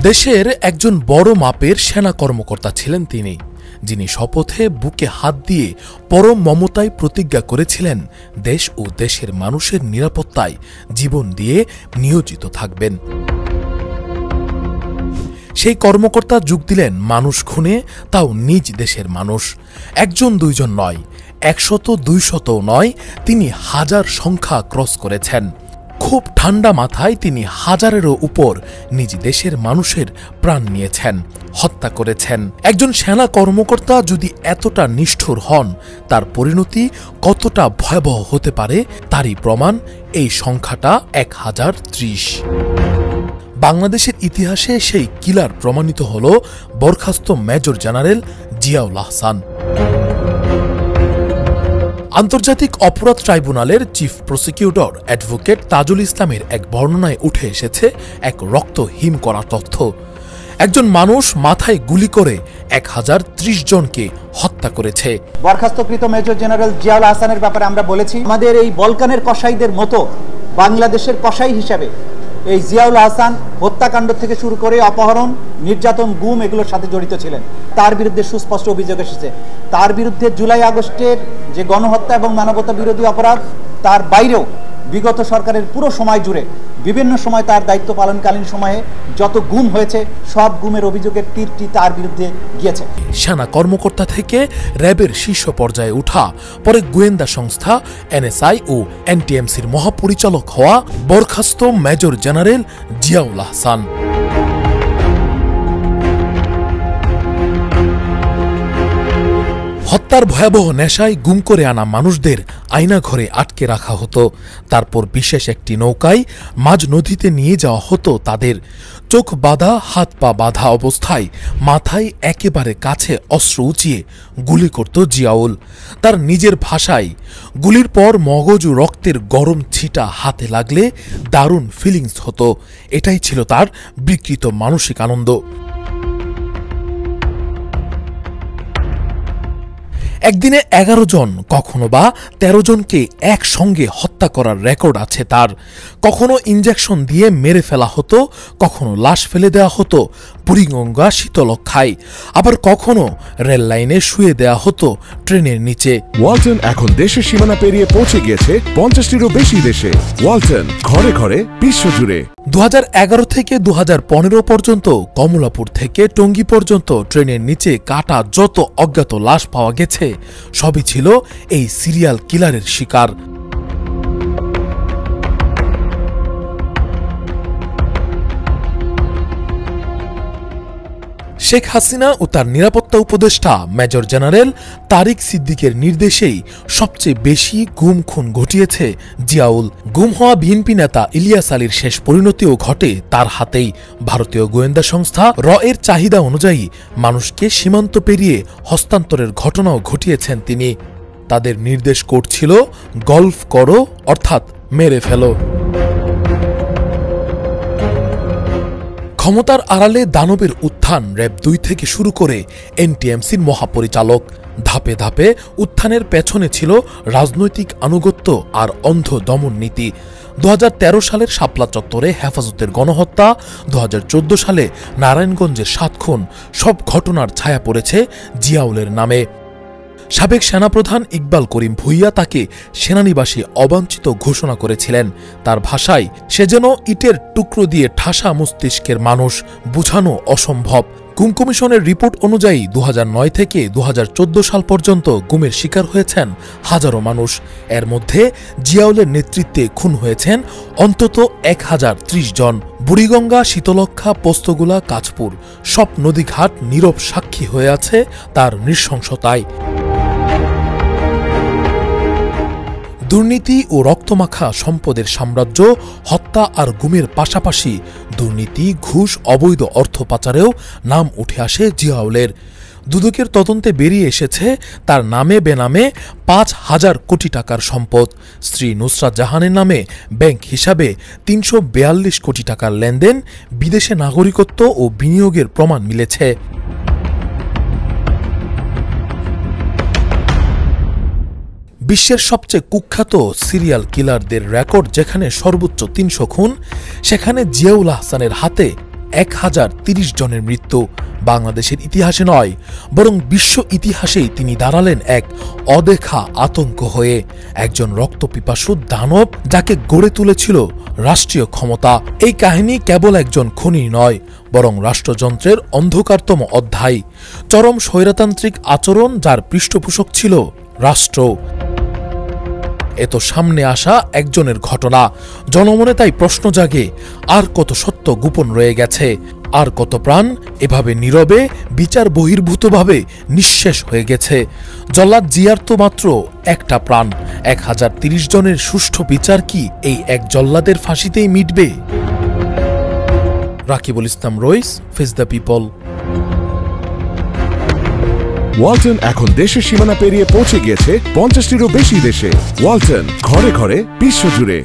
দেশের একজন বড় মাপের সেনা কর্মকর্তা ছিলেন তিনি, যিনি শপথে বুকে হাত দিয়ে পরম মমতায় প্রতিজ্ঞা করেছিলেন দেশ ও দেশের মানুষের নিরাপত্তায় জীবন দিয়ে নিয়োজিত থাকবেন। সেই কর্মকর্তা যোগ দিলেন মানুষ খুনে, তাও নিজ দেশের মানুষ। একজন দুইজন নয়, 100-200 নয়, তিনি হাজার সংখ্যা ক্রস করেছেন। খুব ঠান্ডা মাথায় তিনি হাজারেরও উপর নিজ দেশের মানুষের প্রাণ নিয়েছেন, হত্যা করেছেন। একজন সেনা কর্মকর্তা যদি এতটা নিষ্ঠুর হন, তার পরিণতি কতটা ভয়াবহ হতে পারে তারই প্রমাণ এই সংখ্যাটা 1030। বাংলাদেশের ইতিহাসে সেই কিলার প্রমাণিত হল বরখাস্ত মেজর জেনারেল জিয়াউল আহসান। আন্তর্জাতিক অপরাধ ট্রাইব্যুনালের চিফ প্রসিকিউটর অ্যাডভোকেট তাজুল ইসলামের এক বর্ণনায় উঠে এসেছে এক রক্তহীন করা তথ্য। একজন মানুষ মাথায় গুলি করে 1030 জনকে হত্যা করেছে। বরখাস্তকৃত মেজর জেনারেল জিয়াউল আহসানের ব্যাপারে আমরা বলেছি, আমাদের এই বলকানের কসাইদের মতো বাংলাদেশের কসাই হিসাবে এই জিয়াউল আহসান হত্যাকাণ্ড থেকে শুরু করে অপহরণ, নির্যাতন, গুম এগুলোর সাথে জড়িত ছিলেন। তার বিরুদ্ধে সুস্পষ্ট অভিযোগ এসেছে। তার বিরুদ্ধে জুলাই আগস্টের যে গণহত্যা এবং মানবতা বিরোধী অপরাধ, তার বাইরেও বিগত সরকারের পুরো সময় জুড়ে বিভিন্ন সময় তার দায়িত্ব পালনকালীন সময়ে যত গুম হয়েছে, সব গুমের অভিযোগের তীরটি তার বিরুদ্ধে গিয়েছে। সেনা কর্মকর্তা থেকে র্যাবের শীর্ষ পর্যায়ে উঠা, পরে গোয়েন্দা সংস্থা এনএসআই ও এনটিএমসির মহাপরিচালক হওয়া বরখাস্ত মেজর জেনারেল জিয়াউল আহসান। হত্যার ভয়াবহ নেশায় গুম করে আনা মানুষদের আয়না ঘরে আটকে রাখা হতো। তারপর বিশেষ একটি নৌকায় মাঝ নদীতে নিয়ে যাওয়া হতো তাদের। চোখ বাঁধা, হাত পা বাঁধা অবস্থায় মাথায় একেবারে কাছে অস্ত্র উঁচিয়ে গুলি করত জিয়াউল। তার নিজের ভাষায়, গুলির পর মগজ ও রক্তের গরম ছিটা হাতে লাগলে দারুণ ফিলিংস হতো। এটাই ছিল তার বিকৃত মানসিক আনন্দ। একদিনে 11 জন, কখনো বা 13 জনকে একসঙ্গে হত্যা করার রেকর্ড আছে তার। কখনো ইনজেকশন দিয়ে মেরে ফেলা হতো, কখনো লাশ ফেলে দেওয়া হতো বুড়িগঙ্গা শীতলক্ষায়, আবার কখনো রেল লাইনে শুয়ে দেওয়া হতো ট্রেনের নিচে। ওয়ালটন এখন দেশের সীমানা পেরিয়ে পৌঁছে গিয়েছে 50টিরও বেশি দেশে। ওয়ালটন, ঘরে ঘরে, বিশ্বজুড়ে। 2011 থেকে 2015 পর্যন্ত কমলাপুর থেকে টঙ্গী পর্যন্ত ট্রেনের নিচে কাটা যত অজ্ঞাত লাশ পাওয়া গেছে, সবই ছিল এই সিরিয়াল কিলারের শিকার। শেখ হাসিনা ও তার নিরাপত্তা উপদেষ্টা মেজর জেনারেল তারিক সিদ্দিকের নির্দেশেই সবচেয়ে বেশি গুম খুন ঘটিয়েছে জিয়াউল। গুম হওয়া বিএনপি নেতা ইলিয়াস আলীর শেষ পরিণতিও ঘটে তার হাতেই। ভারতীয় গোয়েন্দা সংস্থা র এর চাহিদা অনুযায়ী মানুষকে সীমান্ত পেরিয়ে হস্তান্তরের ঘটনাও ঘটিয়েছেন তিনি। তাদের নির্দেশ করছিল গলফ করো, অর্থাৎ মেরে ফেলো। ক্ষমতার আড়ালে দানবের উত্থান র্যাব 2 থেকে শুরু করে এনটিএমসির মহাপরিচালক। ধাপে ধাপে উত্থানের পেছনে ছিল রাজনৈতিক আনুগত্য আর অন্ধ দমন নীতি। 2013 সালের শাপলা চত্বরে হেফাজতের গণহত্যা, 2014 সালে নারায়ণগঞ্জের 7 খুন, সব ঘটনার ছায়া পড়েছে জিয়াউলের নামে। সাবেক সেনাপ্রধান ইকবাল করিম ভুইয়া তাকে সেনানিবাসে অবাঞ্ছিত ঘোষণা করেছিলেন। তার ভাষায়, সে যেন ইটের টুকরো দিয়ে ঠাসা মস্তিষ্কের মানুষ, বুঝানো অসম্ভব। গুম কমিশনের রিপোর্ট অনুযায়ী 2009 থেকে 2014 সাল পর্যন্ত গুমের শিকার হয়েছেন হাজারো মানুষ। এর মধ্যে জিয়াউলের নেতৃত্বে খুন হয়েছেন অন্তত 1030 জন। বুড়িগঙ্গা, শীতলক্ষা, পোস্তগোলা, কাঁচপুর সব নদীঘাট নীরব সাক্ষী হয়ে আছে তার নৃশংসতায়। দুর্নীতি ও রক্তমাখা সম্পদের সাম্রাজ্য, হত্যা আর গুমের পাশাপাশি দুর্নীতি, ঘুষ, অবৈধ অর্থ পাচারেও নাম উঠে আসে জিয়াউলের। দুদকের তদন্তে বেরিয়ে এসেছে তার নামে বেনামে 5000 কোটি টাকার সম্পদ। স্ত্রী নুসরাত জাহানের নামে ব্যাংক হিসাবে 342 কোটি টাকার লেনদেন, বিদেশে নাগরিকত্ব ও বিনিয়োগের প্রমাণ মিলেছে। বিশ্বের সবচেয়ে কুখ্যাত সিরিয়াল কিলারদের রেকর্ড যেখানে সর্বোচ্চ 300 খুন, সেখানে জিয়াউল আহসানের হাতে 1030 জনের মৃত্যু। বাংলাদেশের ইতিহাসে নয়, বরং বিশ্ব ইতিহাসেই তিনি দাঁড়ালেন এক অদেখা আতঙ্ক হয়ে, একজন রক্তপিপাসু দানব যাকে গড়ে তুলেছিল রাষ্ট্রীয় ক্ষমতা। এই কাহিনী কেবল একজন খুনি নয়, বরং রাষ্ট্রযন্ত্রের অন্ধকারতম অধ্যায়, চরম স্বৈরতান্ত্রিক আচরণ যার পৃষ্ঠপোষক ছিল রাষ্ট্র। এত সামনে আসা একজনের ঘটনা, জনমনে তাই প্রশ্ন জাগে, আর কত সত্য গোপন রয়ে গেছে, আর কত প্রাণ এভাবে নীরবে বিচার বহির্ভূতভাবে নিঃশেষ হয়ে গেছে। জল্লাদ জিয়ার তো মাত্র একটা প্রাণ, 1030 জনের সুষ্ঠু বিচার কি এই এক জল্লাদের ফাঁসিতেই মিটবে? রাকিবুল ইসলাম রইস, ফেস দ্য পিপল। ওয়ালটন এখন দেশের সীমানা পেরিয়ে পৌঁছে গিয়েছে 50টিরও বেশি দেশে। ওয়ালটন, ঘরে ঘরে বিশ্বজুড়ে।